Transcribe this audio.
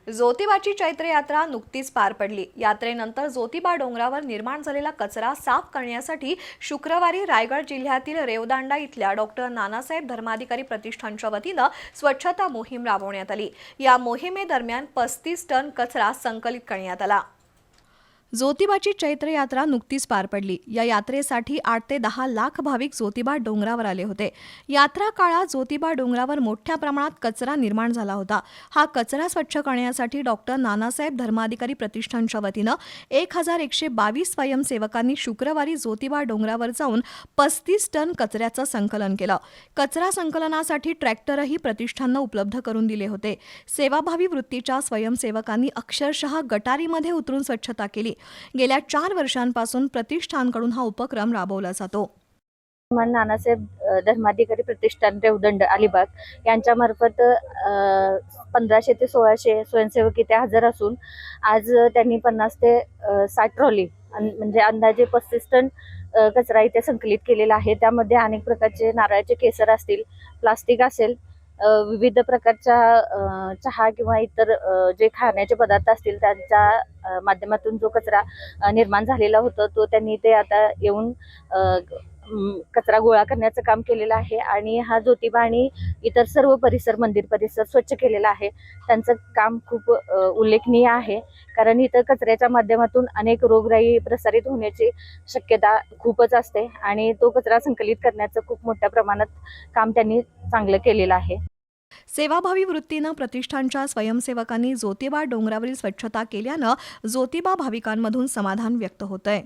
ज्योतिबाची चैत्र यात्रा नुकतीच पार पडली। यात्रेनंतर ज्योतिबा डोंगरावर निर्माण झालेला कचरा साफ करण्यासाठी शुक्रवारी रायगड जिल्ह्यातील रेवदांडा इथल्या डॉक्टर नानासाहेब धर्माधिकारी प्रतिष्ठानच्या वतीनं स्वच्छता मोहीम राबवण्यात आली। या मोहिमेदरम्यान 35 टन कचरा संकलित करण्यात आला। ज्योतिबाची चैत्र यात्रा नुकतीच पार पडली। या यात्रेसाठी 8 ते 10 लाख भाविक ज्योतिबा डोंगरावर आले होते। यात्रा काळात ज्योतिबा डोंगरावर मोठ्या प्रमाणात कचरा निर्माण झाला होता। हा कचरा स्वच्छ करण्यासाठी डॉक्टर नानासाहेब धर्माधिकारी प्रतिष्ठानच्या वतीनं 1122 स्वयंसेवकांनी शुक्रवारी ज्योतिबा डोंगरावर जाऊन 35 टन कचऱ्याचं संकलन केलं। कचरा संकलनासाठी ट्रॅक्टरही प्रतिष्ठाननं उपलब्ध करून दिले होते। सेवाभावी वृत्तीच्या स्वयंसेवकांनी अक्षरशः गटारीमध्ये उतरून स्वच्छता केली। गेल्या 4 वर्षांपासून प्रतिष्ठानकडून हा उपक्रम राबवला जातो। नानासाहेब धर्माधिकारी प्रतिष्ठान रेवदंड अलिबाग यांच्यामार्फत 1500 ते 1600 स्वयंसेवक इथे हजर असून आज त्यांनी 50 ते 60 ट्रॉली म्हणजे अंदाजे 35 टन कचरा इथे संकलित केलेला आहे। त्यामध्ये अनेक प्रकारचे नारळाचे केसर असतील, प्लास्टिक असेल, विविध प्रकारच्या चहा किंवा इतर जे खाण्याचे पदार्थ असतील त्यांच्या माध्यमातून जो कचरा निर्माण झालेला होता तो त्यांनी ते आता येऊन कचरा गोळा करण्याचं काम केलेलं आहे आणि हा ज्योतिबा आणि इतर सर्व मंदिर परिसर स्वच्छ केलेला आहे। त्यांचं काम खूप उल्लेखनीय आहे, कारण इथं कचऱ्याच्या माध्यमातून अनेक रोगराई प्रसारित होण्याची शक्यता खूपच असते आणि तो कचरा संकलित करण्याचं खूप मोठ्या प्रमाणात काम त्यांनी चांगलं केलेलं आहे। सेवाभावी वृत्तीनं प्रतिष्ठानच्या स्वयंसेवकांनी ज्योतिबा डोंगरावरील स्वच्छता केल्यानं ज्योतिबा भाविकांमधून समाधान व्यक्त होतंय।